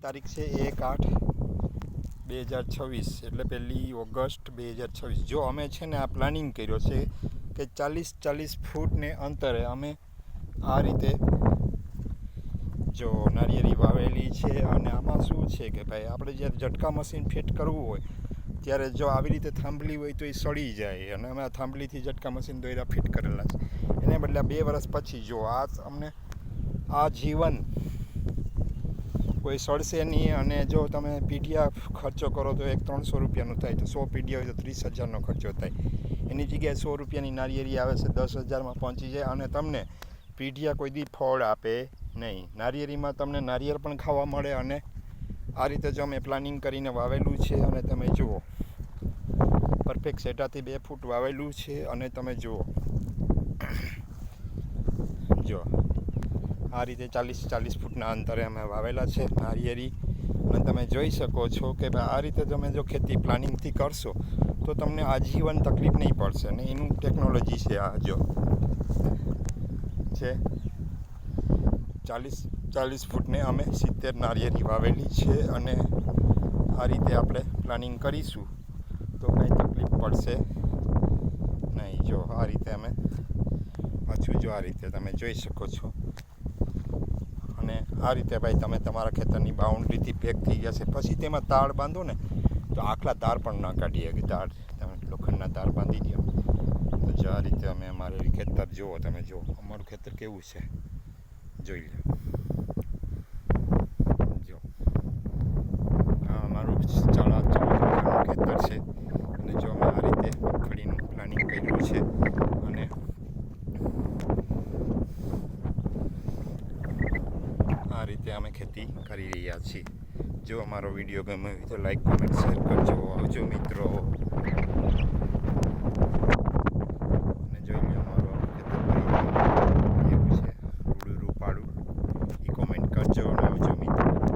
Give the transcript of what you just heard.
તારીખ છે 1/8/2026 એટલે 1 ઓગસ્ટ 2026. જો અમે છે ને આ પ્લાનિંગ કર્યો છે કે 40 ફૂટને અંતરે અમે આ રીતે જો નારિયેળી વાવેલી છે. અને આમાં શું છે કે ભાઈ આપણે જ્યારે ઝટકા મશીન ફિટ કરવું હોય ત્યારે જો આવી રીતે થાંભલી હોય તો એ સડી જાય, અને અમે આ થાંભલીથી ઝટકા મશીન દોર્યા ફિટ કરેલા છે. એને બદલે 2 વર્ષ પછી જો આ અમને આ જીવન કોઈ સડશે નહીં. અને જો તમે પીડિયા ખર્ચો કરો તો 300 રૂપિયાનું થાય, તો 100 પીડિયા હોય તો 30,000નો ખર્ચો થાય. એની જગ્યાએ 100 રૂપિયાની નારિયેળી આવે છે 10,000માં પહોંચી જાય, અને તમને પીડિયા કોઈ દી ફળ આપે નહીં. નારિયેળીમાં તમને નારિયેળ પણ ખાવા મળે. અને આ રીતે જો અમે પ્લાનિંગ કરીને વાવેલું છે, અને તમે જુઓ પરફેક્ટ સેટાથી 2 ફૂટ વાવેલું છે. અને તમે જુઓ જો આ રીતે 40 ફૂટના અંતરે અમે વાવેલા છે નારિયેળી. અને તમે જોઈ શકો છો કે ભાઈ આ રીતે તમે જો ખેતી પ્લાનિંગથી કરશો તો તમને આજીવન તકલીફ નહીં પડશે. અને એનું ટેકનોલોજી છે આ જો છે 40 ફૂટને અમે 70 નારિયેળી વાવેલી છે. અને આ રીતે આપણે પ્લાનિંગ કરીશું તો કંઈ તકલીફ પડશે નહીં. જો આ રીતે અમે પાછું જો આ રીતે તમે જોઈ શકો છો. અને આ રીતે ભાઈ તમે તમારા ખેતરની બાઉન્ડ્રીથી પેક થઈ ગયા છે, પછી તેમાં તાર બાંધો ને તો આખલા તાર પણ ના કાઢીએ કે તાર તમે લોખંડના તાર બાંધી દો. તો જો આ રીતે અમે અમારું ખેતર જુઓ, તમે જુઓ અમારું ખેતર કેવું છે જોઈ લો. જો આ અમારું 4 ખેતર છે. અને જો અમે આ રીતે મગફળીનું પ્લાનિંગ કર્યું છે. અને આ રીતે અમે ખેતી કરી રહ્યા છીએ. જો અમારો વિડીયો ગમે તો લાઈક, કોમેન્ટ, શેર કરજો. આવજો મિત્રો.